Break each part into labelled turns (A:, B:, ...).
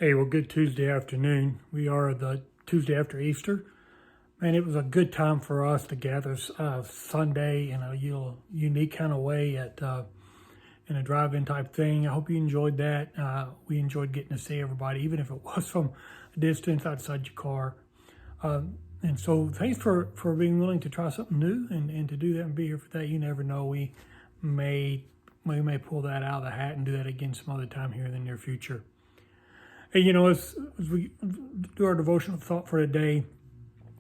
A: Hey, well, good Tuesday afternoon. We are the Tuesday after Easter. Man, it was a good time for us to gather Sunday in a unique kind of way in a drive-in type thing. I hope you enjoyed that. We enjoyed getting to see everybody, even if it was from a distance outside your car. And so thanks for being willing to try something new and to do that and be here for that. You never know. We may pull that out of the hat and do that again some other time here in the near future. Hey, as we do our devotional thought for today,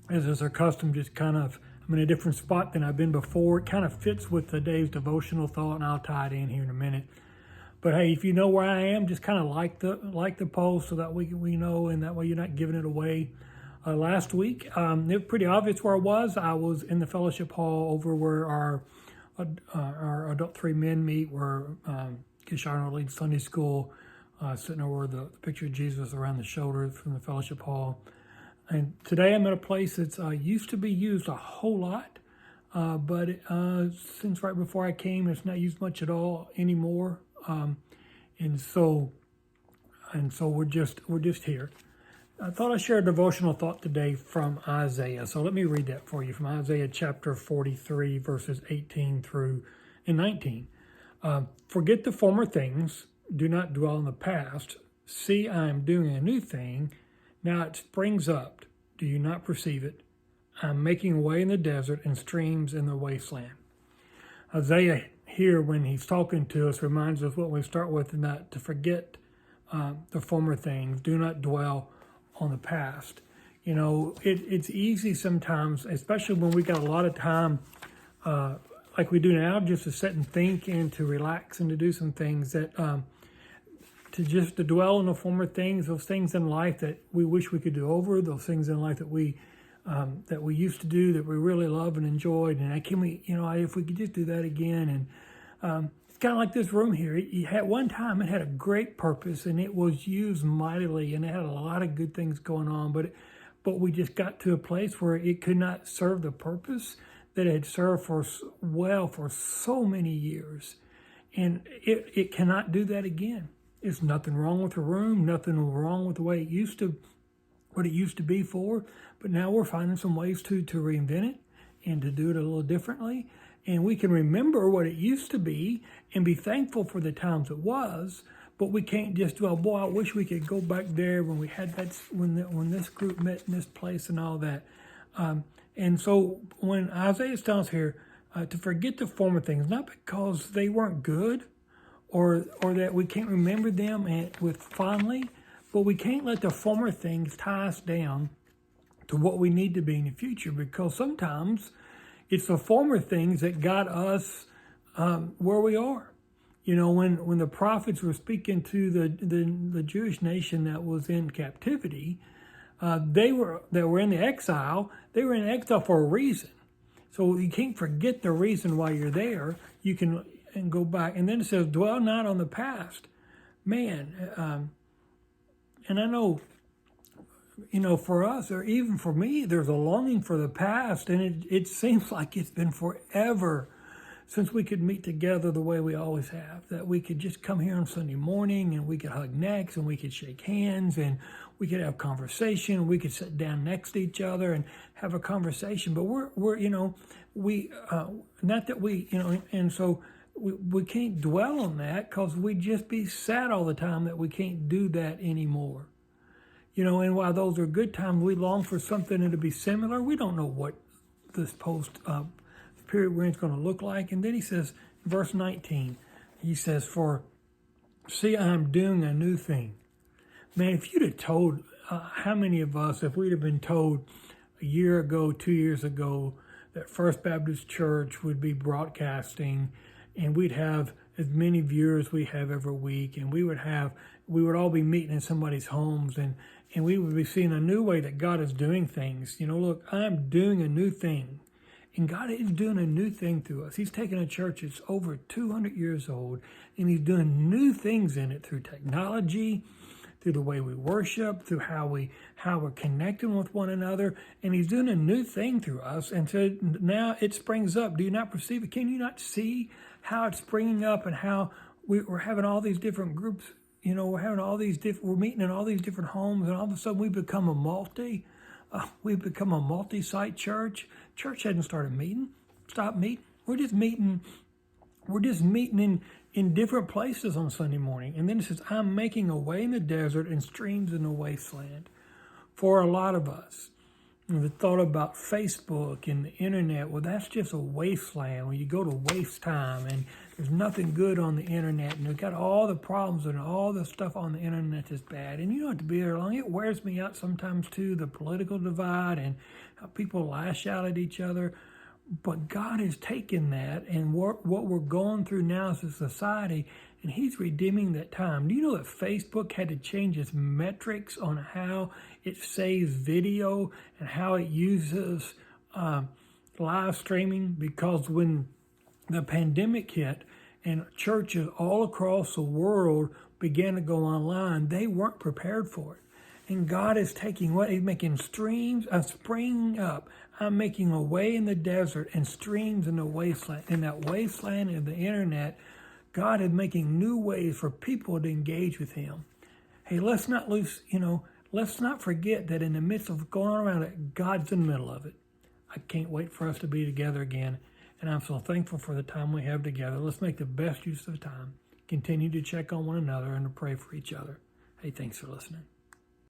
A: as is our custom, just kind of, I'm in a different spot than I've been before. It kind of fits with today's devotional thought, and I'll tie it in here in a minute. But hey, if you know where I am, just kind of like the post so that we know, and that way you're not giving it away. Last week, it was pretty obvious where I was. I was in the fellowship hall over where our adult three men meet, where Kishar leads Sunday school. Sitting over the picture of Jesus around the shoulder from the fellowship hall. And today I'm at a place that's used to be used a whole lot, but since right before I came, it's not used much at all anymore. And so we're just here. I thought I'd share a devotional thought today from Isaiah. So let me read that for you from Isaiah chapter 43, verses 18 through 19. Forget the former things. Do not dwell on the past. See, I am doing a new thing. Now it springs up. Do you not perceive it? I am making a way in the desert and streams in the wasteland. Isaiah here, when he's talking to us, reminds us what we start with, and that to forget the former things. Do not dwell on the past. It's easy sometimes, especially when we got a lot of time like we do now, just to sit and think and to relax and to do some things that to dwell on the former things, those things in life that we wish we could do over, those things in life that we used to do that we really love and enjoyed, and if we could just do that again. And it's kind of like this room here. At one time, it had a great purpose, and it was used mightily, and it had a lot of good things going on. But we just got to a place where it could not serve the purpose that it had served for so many years, and it cannot do that again. There's nothing wrong with the room, nothing wrong with the way it used to be for, but now we're finding some ways to reinvent it and to do it a little differently. And we can remember what it used to be and be thankful for the times it was, but we can't just, well, boy, I wish we could go back there when we had that, when this group met in this place and all that. And so when Isaiah tells us here to forget the former things, not because they weren't good, or that we can't remember them with fondly, but we can't let the former things tie us down to what we need to be in the future, because sometimes it's the former things that got us where we are. When the prophets were speaking to the Jewish nation that was in captivity, they were in the exile. They were in exile for a reason. So you can't forget the reason why you're there. You can and go back. And then it says, dwell not on the past. Man, and I know, for us, or even for me, there's a longing for the past. And it seems like it's been forever since we could meet together the way we always have, that we could just come here on Sunday morning and we could hug necks and we could shake hands and we could have conversation. We could sit down next to each other and have a conversation. But not that we, and so we can't dwell on that, because we'd just be sad all the time that we can't do that anymore. And while those are good times, we long for something to be similar. We don't know what this post period we're in is going to look like. And then he says, verse 19, he says, for see, I'm doing a new thing. Man, if you'd have told, how many of us, if we'd have been told a year ago, 2 years ago, that First Baptist Church would be broadcasting and we'd have as many viewers we have every week, and we would all be meeting in somebody's homes, and we would be seeing a new way that God is doing things. Look, I'm doing a new thing. And God is doing a new thing through us. He's taking a church that's over 200 years old, and he's doing new things in it through technology, through the way we worship, through how we're connecting with one another. And he's doing a new thing through us. And so now it springs up. Do you not perceive it? Can you not see how it's springing up and how we're having all these different groups we're having all these we're meeting in all these different homes, and all of a sudden we've become a multi-site church. Church hadn't started meeting. Stop meeting. We're just meeting in different places on Sunday morning. And then it says, I'm making a way in the desert and streams in the wasteland. For a lot of us, the thought about Facebook and the internet, well, that's just a wasteland where you go to waste time and there's nothing good on the internet, and they've got all the problems and all the stuff on the internet is bad. And you don't have to be there long. It wears me out sometimes too, the political divide and how people lash out at each other. But God has taken that, and what we're going through now as a society, and He's redeeming that time. Do you know that Facebook had to change its metrics on how it saves video and how it uses live streaming? Because when the pandemic hit and churches all across the world began to go online, they weren't prepared for it. And God is taking what? He's making streams, springing up. I'm making a way in the desert and streams in the wasteland. In that wasteland of the internet, God is making new ways for people to engage with Him. Hey, let's not forget that in the midst of going around it, God's in the middle of it. I can't wait for us to be together again. And I'm so thankful for the time we have together. Let's make the best use of the time. Continue to check on one another and to pray for each other. Hey, thanks for listening.